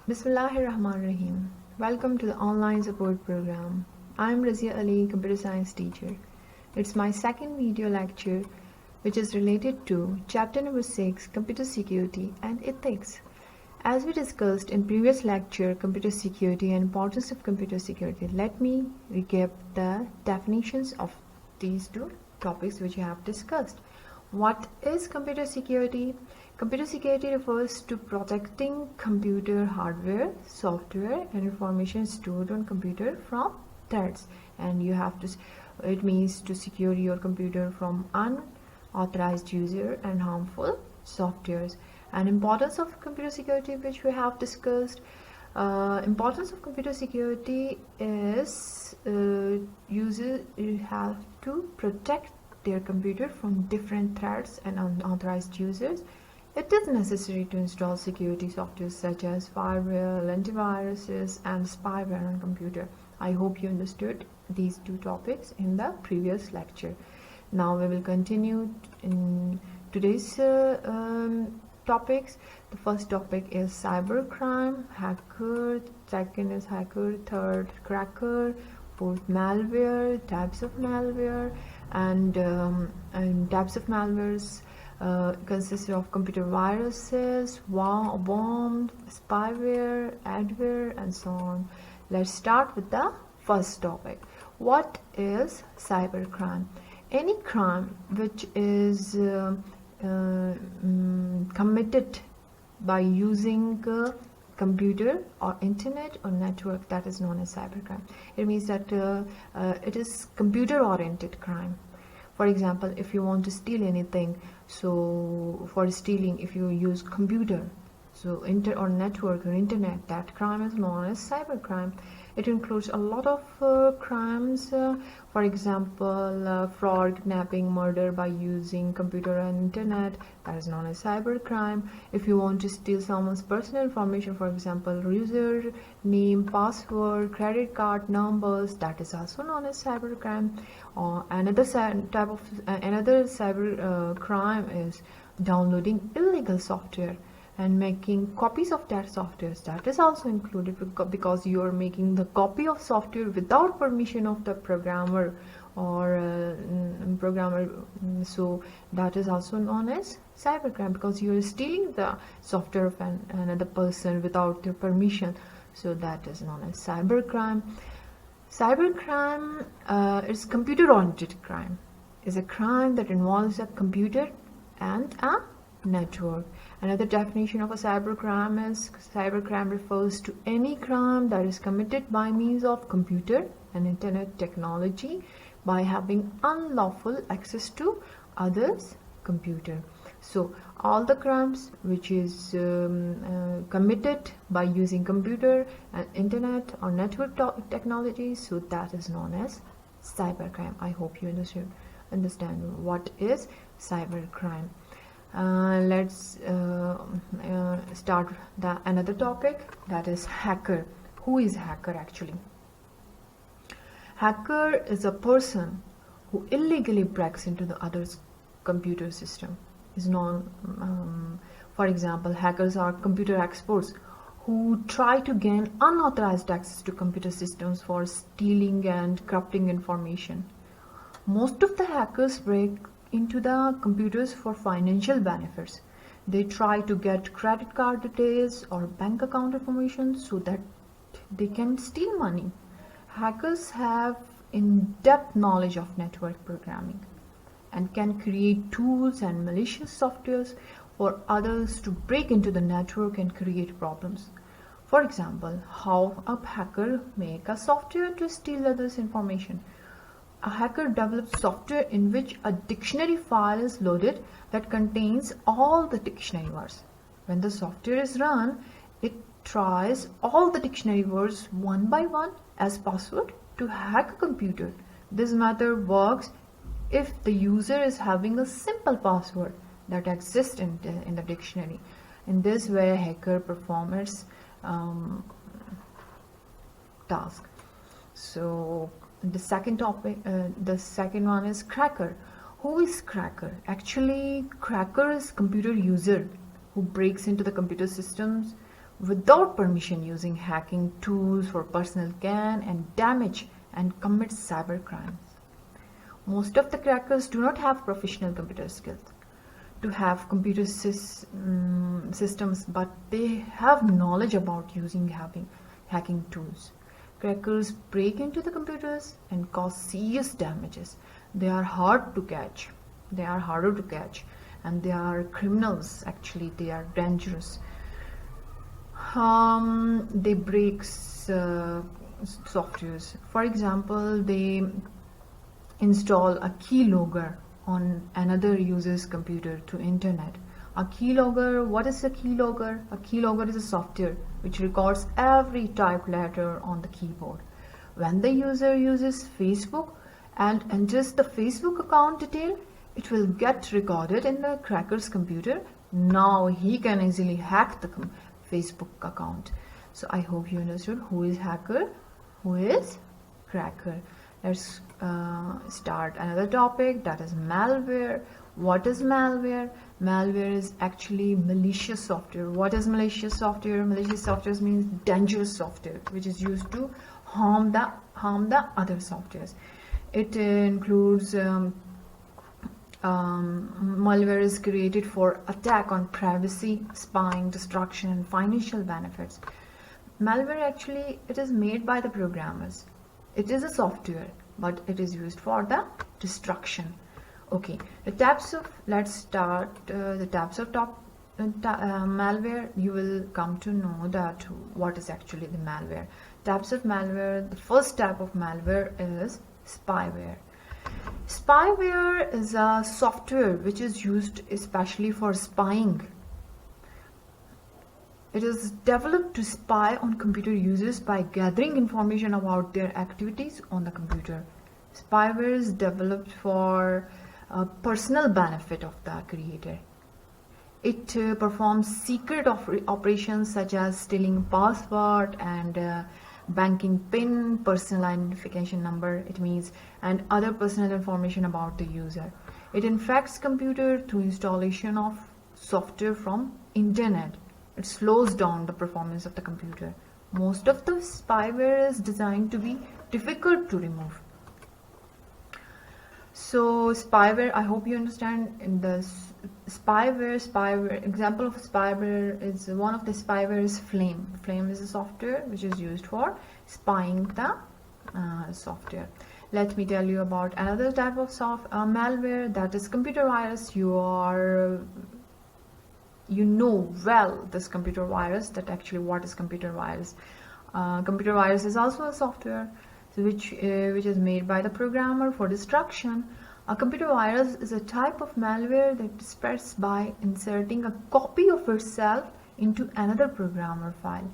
Bismillahirrahmanirrahim. Welcome to the online support program. I'm Razia Ali, computer science teacher. It's my second video lecture which is related to chapter number 6, computer security and ethics. As we discussed in previous lecture, computer security and importance of computer security, let me recap the definitions of these two topics which we have discussed. What is computer security? Computer security refers to protecting computer hardware, software, and information stored on computer from threats. And it means to secure your computer from unauthorized user and harmful softwares. And importance of computer security, which we have discussed. Importance of computer security is users have to protect their computer from different threats and unauthorized users. It is necessary to install security software such as firewall, antiviruses, and spyware on computer. I hope you understood these two topics in the previous lecture. Now we will continue in today's topics. The first topic is cybercrime, hacker, second is hacker, third cracker, fourth malware, types of malware, and types of malwares consist of computer viruses, worms, spyware, adware, and so on. Let's start with the first topic. What is cybercrime? Any crime which is committed by using computer or internet or network, that is known as cybercrime. It means that it is computer oriented crime. For example, if you want to steal anything, so for stealing, if you use computer, so or network or internet, that crime is known as cybercrime. It includes a lot of crimes, for example, fraud, kidnapping, murder by using computer and internet, that is known as cybercrime. If you want to steal someone's personal information, for example, user name, password, credit card numbers, that is also known as cybercrime. Another cyber crime is downloading illegal software and making copies of that software. That is also included because you are making the copy of software without permission of the programmer or programmer. So that is also known as cybercrime because you are stealing the software of another person without their permission. So that is known as cybercrime. Cybercrime is computer-oriented crime. Is a crime that involves a computer and a network. Another definition of a cybercrime is cybercrime refers to any crime that is committed by means of computer and internet technology by having unlawful access to others' computer. So all the crimes which is committed by using computer and internet or network technology, so that is known as cybercrime. I hope you understand what is cybercrime. Let's start another topic, that is hacker. Who is hacker actually? Hacker is a person who illegally breaks into the other's computer system. Is known, for example, hackers are computer experts who try to gain unauthorized access to computer systems for stealing and corrupting information. Most of the hackers break into the computers for financial benefits. They try to get credit card details or bank account information so that they can steal money. Hackers have in-depth knowledge of network programming and can create tools and malicious softwares for others to break into the network and create problems. For example, how a hacker make a software to steal others' information. A hacker develops software in which a dictionary file is loaded that contains all the dictionary words. When the software is run, it tries all the dictionary words one by one as password to hack a computer. This method works if the user is having a simple password that exists in the dictionary. In this way, a hacker performs task. So the second topic, the second one is cracker. Who is cracker? Actually, cracker is computer user who breaks into the computer systems without permission using hacking tools for personal gain and damage and commit cyber crimes. Most of the crackers do not have professional computer skills to have computer systems, but they have knowledge about using hacking tools. Crackers break into the computers and cause serious damages. They are hard to catch. They are harder to catch, and they are criminals. Actually, they are dangerous. They break softwares. For example, they install a keylogger on another user's computer to internet. A keylogger, what is a keylogger? A keylogger is a software which records every typed letter on the keyboard. When the user uses Facebook and enters the Facebook account detail, it will get recorded in the cracker's computer. Now he can easily hack the Facebook account. So I hope you understood who is hacker, who is cracker. Let's start another topic, that is malware. What is malware? Malware is actually malicious software. What is malicious software? Malicious software means dangerous software which is used to harm the other softwares. It includes malware is created for attack on privacy, spying, destruction, and financial benefits. Malware actually, it is made by the programmers. It is a software, but it is used for the destruction. Okay, the types of, let's start the types of malware. You will come to know that what is actually the malware. Types of malware, the first type of malware is spyware. Spyware is a software which is used especially for spying. It is developed to spy on computer users by gathering information about their activities on the computer. Spyware is developed for personal benefit of the creator. It performs secret operations such as stealing password and banking PIN, personal identification number, it means, and other personal information about the user. It infects computer through installation of software from internet. It slows down the performance of the computer. Most of the spyware is designed to be difficult to remove. So spyware, I hope you understand. In the spyware example of spyware is, one of the spyware is Flame. Flame is a software which is used for spying the software. Let me tell you about another type of malware, that is computer virus. You know well this computer virus, that actually what is computer virus. Computer virus is also a software which is made by the programmer for destruction. A computer virus is a type of malware that spreads by inserting a copy of itself into another programmer file.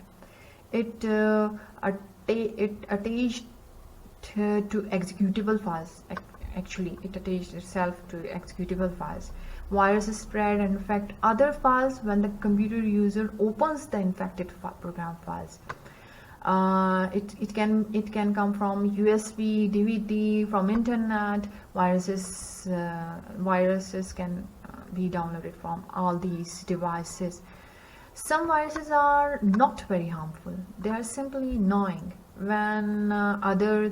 It attached to executable files. Actually, it attached itself to executable files. Viruses spread and infect other files when the computer user opens the infected program files. It can come from USB, DVD, from internet. Viruses can be downloaded from all these devices. Some viruses are not very harmful. They are simply annoying. When other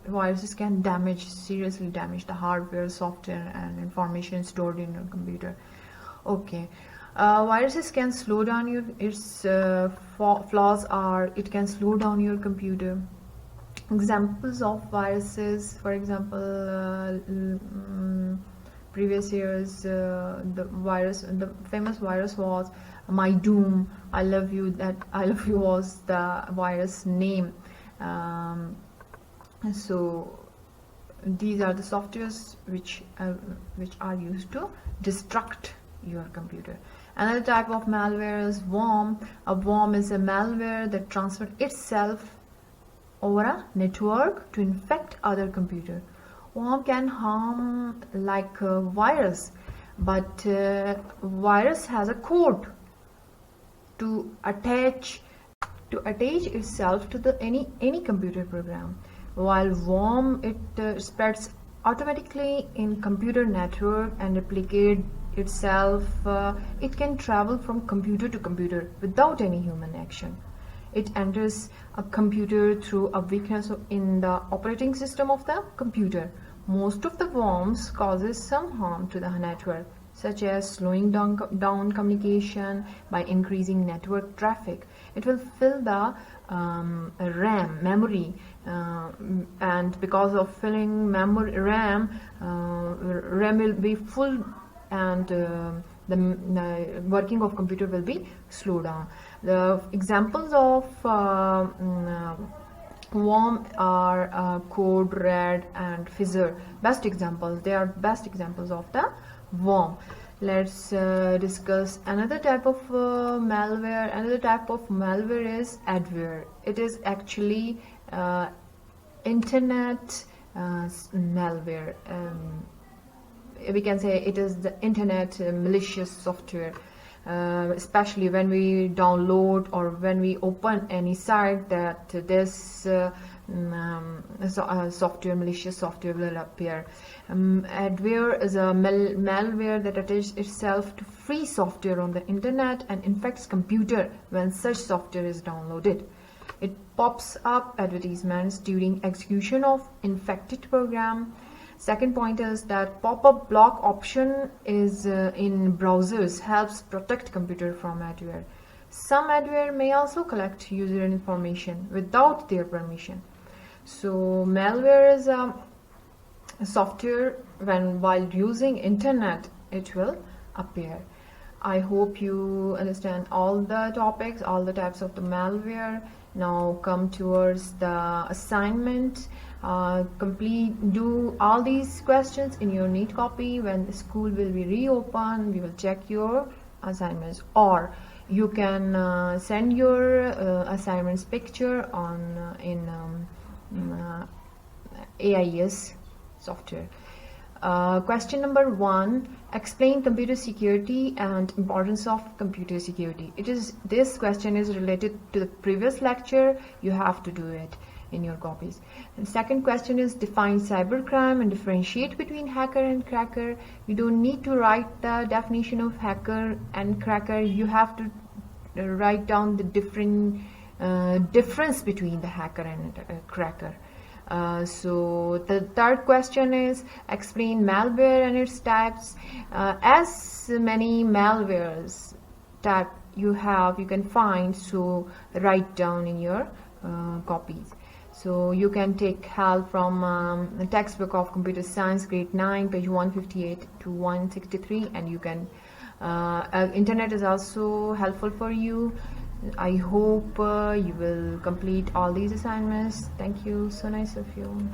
viruses can seriously damage the hardware, software, and information stored in your computer. Okay. Viruses can slow down its flaws are it can slow down your computer. Examples of viruses, for example, previous years, the famous virus was My Doom. I Love You. That I Love You was the virus name. So these are the softwares which are used to destruct your computer. Another type of malware is worm. A worm is a malware that transfers itself over a network to infect other computer. Worm can harm like a virus, but virus has a code to attach itself to any computer program, while worm it spreads automatically in computer network and replicate itself, it can travel from computer to computer without any human action. It enters a computer through a weakness in the operating system of the computer. Most of the worms causes some harm to the network, such as slowing down communication by increasing network traffic. It will fill the RAM, memory, and because of filling memory RAM, RAM will be full, and the working of computer will be slowed down. The examples of worm are Code Red and Fizzer. Best examples. They are best examples of the worm. Let's discuss another type of malware. Another type of malware is adware. It is actually internet malware. We can say it is the internet malicious software. Especially when we download or when we open any site, that this software, malicious software, will appear. Adware is a malware that attaches itself to free software on the internet and infects computer when such software is downloaded. It pops up advertisements during execution of infected program. Second point is that pop-up block option is in browsers helps protect computer from adware. Some adware may also collect user information without their permission. So malware is a software while using internet it will appear. I hope you understand all the topics, all the types of the malware. Now come towards the assignment. Do all these questions in your neat copy. When the school will be reopened, we will check your assignments, or you can send your assignments picture on in AIS software. Question number 1: explain computer security and importance of computer security. This question is related to the previous lecture. You have to do it in your copies. And second question is define cybercrime and differentiate between hacker and cracker. You don't need to write the definition of hacker and cracker. You have to write down the difference between the hacker and cracker. So the third question is explain malware and its types. As many malwares type you can find, so write down in your copies. So you can take help from the textbook of Computer Science, Grade 9, page 158 to 163, and you can. Internet is also helpful for you. I hope you will complete all these assignments. Thank you. So nice of you.